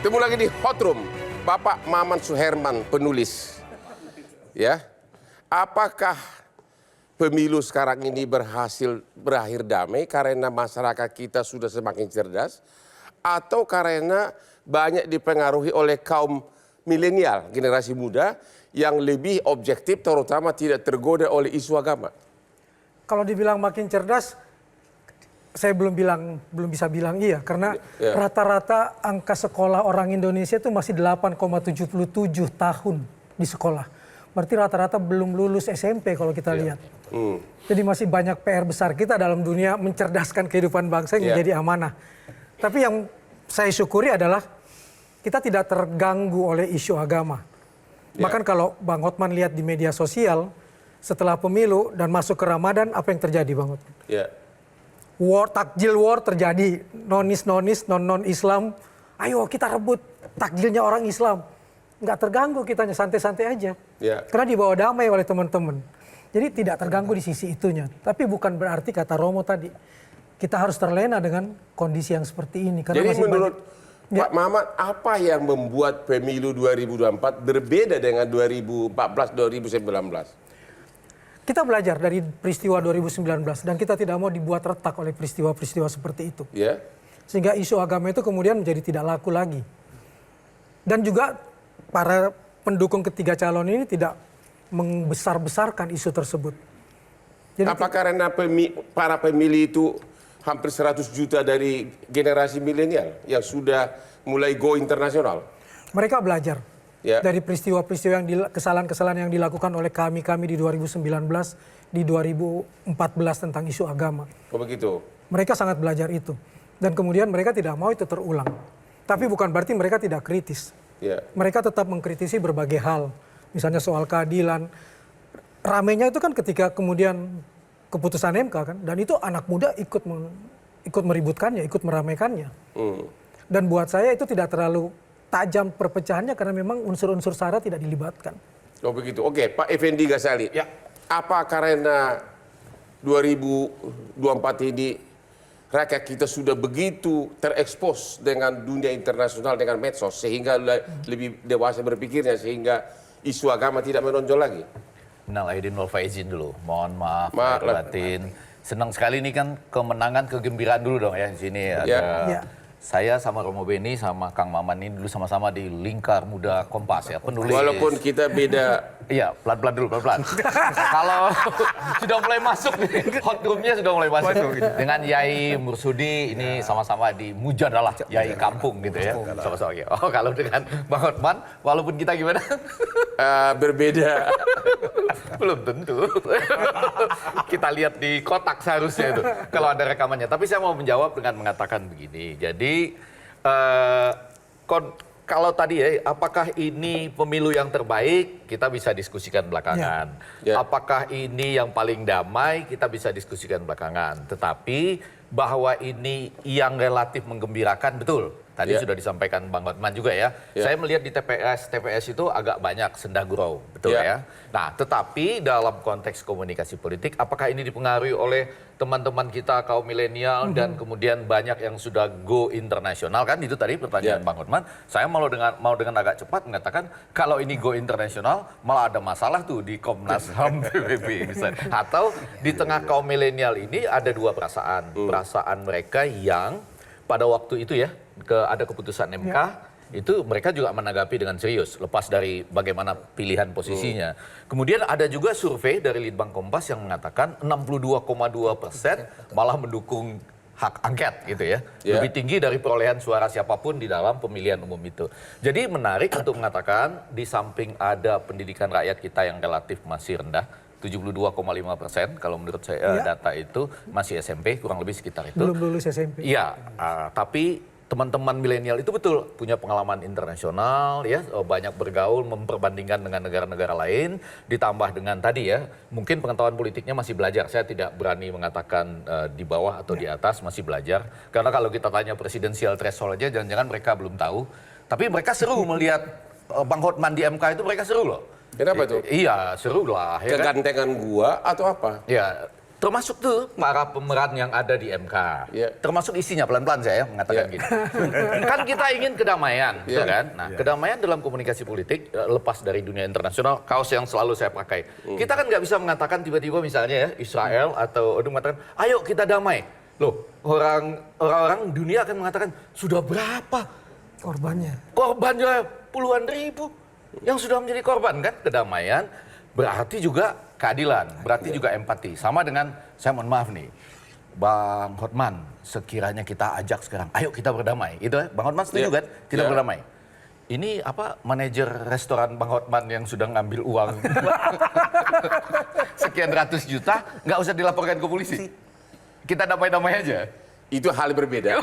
Temu lagi di Hot Room, Bapak Maman Suherman, penulis. Ya, apakah pemilu sekarang ini berakhir damai karena masyarakat kita sudah semakin cerdas, atau karena banyak dipengaruhi oleh kaum milenial, generasi muda yang lebih objektif, terutama tidak tergoda oleh isu agama? Kalau dibilang makin cerdas, saya belum bisa bilang iya, karena rata-rata angka sekolah orang Indonesia itu masih 8,77 tahun di sekolah. Berarti rata-rata belum lulus SMP kalau kita lihat. Jadi masih banyak PR besar kita dalam dunia mencerdaskan kehidupan bangsa yang menjadi amanah. Tapi yang saya syukuri adalah kita tidak terganggu oleh isu agama. Bahkan kalau Bang Hotman lihat di media sosial, setelah pemilu dan masuk ke Ramadan, apa yang terjadi Bang Hotman? Takjil war terjadi, nonis-nonis, non-Islam, ayo kita rebut takjilnya orang Islam. Nggak terganggu kitanya, santai-santai aja. Karena dibawa damai oleh teman-teman. Jadi tidak terganggu di sisi itunya. Tapi bukan berarti kata Romo tadi, kita harus terlena dengan kondisi yang seperti ini. Karena jadi menurut Pak Maman, apa yang membuat pemilu 2024 berbeda dengan 2014-2019? Kita belajar dari peristiwa 2019 dan kita tidak mau dibuat retak oleh peristiwa-peristiwa seperti itu. Sehingga isu agama itu kemudian menjadi tidak laku lagi. Dan juga para pendukung ketiga calon ini tidak membesar-besarkan isu tersebut. Jadi apa karena para pemilih itu hampir 100 juta dari generasi milenial yang sudah mulai go internasional? Mereka belajar. Dari peristiwa-peristiwa kesalahan-kesalahan yang dilakukan oleh kami di 2019, di 2014 tentang isu agama. Oh begitu? Mereka sangat belajar itu. Dan kemudian mereka tidak mau itu terulang. Tapi bukan berarti mereka tidak kritis. Mereka tetap mengkritisi berbagai hal. Misalnya soal keadilan. Ramainya itu kan ketika kemudian keputusan MK kan. Dan itu anak muda ikut meributkannya, ikut meramaikannya. Dan buat saya itu tidak terlalu tajam perpecahannya karena memang unsur-unsur SARA tidak dilibatkan. Oh begitu. Oke, Pak Effendi Ghazali. Apa karena 2024 ini rakyat kita sudah begitu terekspos dengan dunia internasional, dengan medsos, sehingga lebih dewasa berpikirnya, sehingga isu agama tidak menonjol lagi? Minal aidin wal faizin dulu. Mohon maaf lahir batin. Senang sekali ini kan kemenangan, kegembiraan dulu dong ya di sini. Saya sama Romo Beni sama Kang Maman ini dulu sama-sama di Lingkar Muda Kompas ya, penulis. Walaupun kita beda. Iya, pelan-pelan dulu, pelan-pelan. Kalau sudah mulai masuk nih, hot room-nya sudah mulai masuk. Dengan Yai Mursudi ini sama-sama di Mujadalah, Yai Kampung gitu ya. Sama-sama. Oh, kalau dengan Bang Hotman, walaupun kita gimana? Berbeda. Belum tentu. Kita lihat di kotak seharusnya itu, kalau ada rekamannya. Tapi saya mau menjawab dengan mengatakan begini. Jadi, kalau tadi ya, apakah ini pemilu yang terbaik, kita bisa diskusikan belakangan. Apakah ini yang paling damai, kita bisa diskusikan belakangan. Tetapi bahwa ini yang relatif menggembirakan, betul. Tadi sudah disampaikan Bang Hotman juga ya. Saya melihat di TPS itu agak banyak senda gurau, betul ya. Nah, tetapi dalam konteks komunikasi politik, apakah ini dipengaruhi oleh teman-teman kita kaum milenial dan kemudian banyak yang sudah go internasional, kan itu tadi pertanyaan Bang Hotman. Saya mau dengan agak cepat mengatakan kalau ini go internasional malah ada masalah tuh di Komnas HAM PBB misalnya. Atau di tengah kaum milenial ini ada dua perasaan. Perasaan mereka yang pada waktu itu ya ada keputusan MK, itu mereka juga menanggapi dengan serius lepas dari bagaimana pilihan posisinya. Kemudian ada juga survei dari Litbang Kompas yang mengatakan 62,2% malah mendukung hak angket gitu ya. Lebih tinggi dari perolehan suara siapapun di dalam pemilihan umum itu. Jadi menarik untuk mengatakan di samping ada pendidikan rakyat kita yang relatif masih rendah, 72,5% kalau menurut saya data itu masih SMP, kurang lebih sekitar itu. Belum lulus SMP. Iya, tapi teman-teman milenial itu betul punya pengalaman internasional ya, banyak bergaul, memperbandingkan dengan negara-negara lain, ditambah dengan tadi ya, mungkin pengetahuan politiknya masih belajar. Saya tidak berani mengatakan di bawah atau di atas, masih belajar. Karena kalau kita tanya presidensial threshold aja, jangan-jangan mereka belum tahu. Tapi mereka seru melihat Bang Hotman di MK itu, mereka seru loh. Kenapa tuh? Iya, seru lah. Ya kegantengan gua atau apa? Ya, termasuk tuh para pemeran yang ada di MK. Termasuk isinya, pelan-pelan saya mengatakan gini. Kan kita ingin kedamaian, betul kan? Nah, kedamaian dalam komunikasi politik lepas dari dunia internasional, kaos yang selalu saya pakai. Kita kan nggak bisa mengatakan tiba-tiba misalnya ya Israel atau mengatakan, ayo kita damai. Loh, orang-orang dunia akan mengatakan, sudah berapa korbannya? Korbannya puluhan ribu yang sudah menjadi korban kan? Kedamaian berarti juga keadilan, berarti juga empati. Sama dengan, saya mohon maaf nih, Bang Hotman, sekiranya kita ajak sekarang, ayo kita berdamai. Itu ya, Bang Hotman setuju kan? Kita berdamai. Ini apa, manajer restoran Bang Hotman yang sudah ngambil uang sekian ratus juta, nggak usah dilaporkan ke polisi. Kita damai-damai aja. Itu hal berbeda.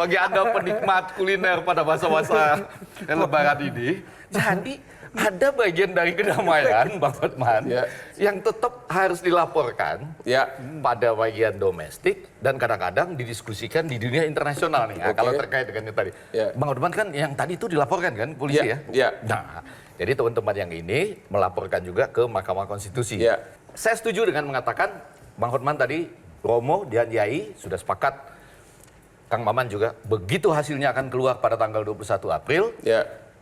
Bagi Anda penikmat kuliner pada masa-masa Lebaran ini, jadi ada bagian dari kedamaian, Bang Hotman, yang tetap harus dilaporkan pada bagian domestik dan kadang-kadang didiskusikan di dunia internasional nih. Nah, kalau terkait dengan yang tadi, Bang Hotman kan yang tadi itu dilaporkan kan polisi ya. Nah, jadi teman-teman yang ini melaporkan juga ke Mahkamah Konstitusi. Saya setuju dengan mengatakan Bang Hotman tadi, Romo dan Yai sudah sepakat, Kang Maman juga, begitu hasilnya akan keluar pada tanggal 21 April,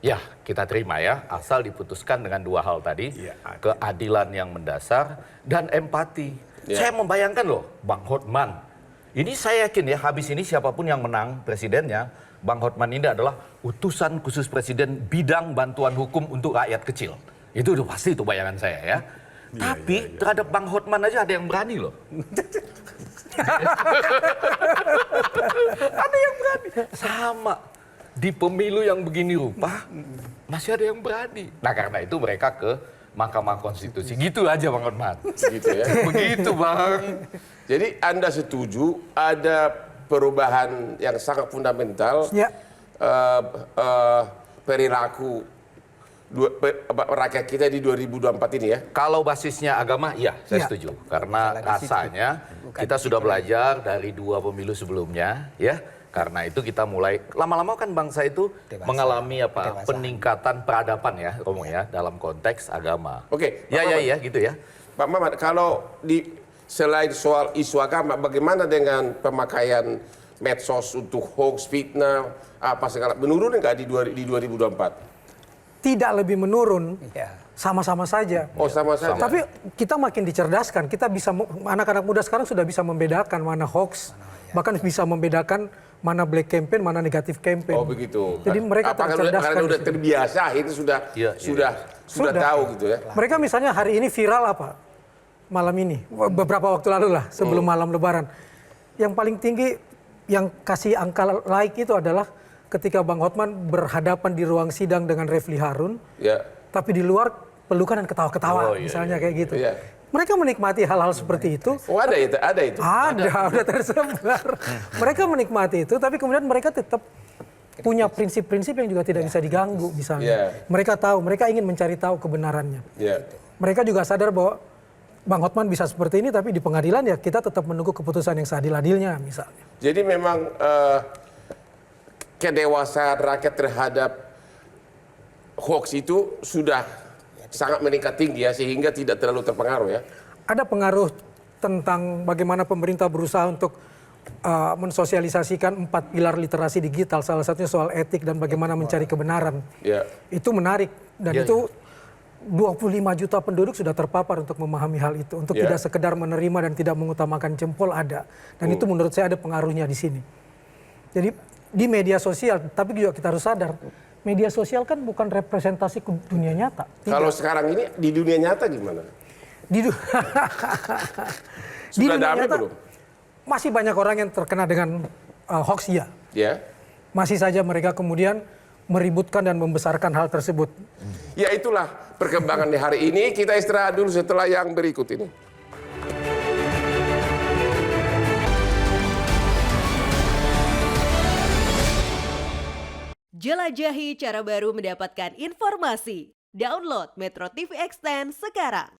ya kita terima ya, asal diputuskan dengan dua hal tadi, keadilan yang mendasar dan empati. Saya membayangkan loh, Bang Hotman, ini saya yakin ya, habis ini siapapun yang menang presidennya, Bang Hotman ini adalah utusan khusus presiden bidang bantuan hukum untuk rakyat kecil. Itu udah pasti itu bayangan saya ya. Tapi terhadap Bang Hotman aja ada yang berani loh. Ada yang berani. Sama. Di pemilu yang begini rupa, masih ada yang berani. Nah karena itu mereka ke Mahkamah Konstitusi. Gitu aja Bang Hotman. Gitu ya. Begitu Bang. Jadi Anda setuju ada perubahan yang sangat fundamental perilaku rakyat kita di 2024 ini ya? Kalau basisnya agama, iya saya setuju. Karena rasanya kita sudah belajar dari 2 pemilu sebelumnya, ya. Karena itu kita mulai, lama-lama kan bangsa itu mengalami apa? Peningkatan peradaban ya, Romo ya, dalam konteks agama. Oke. Ya, gitu ya. Pak Maman, kalau selain soal isu agama, bagaimana dengan pemakaian medsos untuk hoax, fitnah, apa segala, menurun nggak di 2024? Tidak lebih menurun, sama-sama saja. Oh sama saja. Tapi kita makin dicerdaskan, kita bisa, anak-anak muda sekarang sudah bisa membedakan mana hoax, bahkan bisa membedakan mana black campaign, mana negatif campaign. Oh begitu. Jadi mereka tercerdaskan. Karena udah terbiasa, itu sudah tahu gitu ya. Mereka misalnya hari ini viral apa? Malam ini, beberapa waktu lalu lah, sebelum malam Lebaran. Yang paling tinggi, yang kasih angka like itu adalah ketika Bang Hotman berhadapan di ruang sidang dengan Refli Harun, tapi di luar pelukan dan ketawa-ketawa, misalnya kayak gitu. Mereka menikmati hal-hal seperti itu. Oh ada itu? Ada, udah tersebar. Mereka menikmati itu, tapi kemudian mereka tetap punya prinsip-prinsip yang juga tidak bisa diganggu, misalnya. Mereka tahu, mereka ingin mencari tahu kebenarannya. Mereka juga sadar bahwa Bang Hotman bisa seperti ini, tapi di pengadilan ya kita tetap menunggu keputusan yang seadil-adilnya, misalnya. Jadi memang kedewasaan rakyat terhadap hoax itu sudah sangat meningkat tinggi ya, sehingga tidak terlalu terpengaruh ya. Ada pengaruh tentang bagaimana pemerintah berusaha untuk mensosialisasikan 4 pilar literasi digital, salah satunya soal etik dan bagaimana mencari kebenaran. Itu menarik dan itu 25 juta penduduk sudah terpapar untuk memahami hal itu, untuk tidak sekedar menerima dan tidak mengutamakan jempol ada. Dan itu menurut saya ada pengaruhnya di sini. Jadi di media sosial, tapi juga kita harus sadar, media sosial kan bukan representasi dunia nyata. Kalau sekarang ini di dunia nyata gimana? Sudah damai belum? Masih banyak orang yang terkena dengan hoax ya. Masih saja mereka kemudian meributkan dan membesarkan hal tersebut. Ya itulah perkembangan di hari ini. Kita istirahat dulu setelah yang berikut ini. Jelajahi cara baru mendapatkan informasi. Download Metro TV Extend sekarang.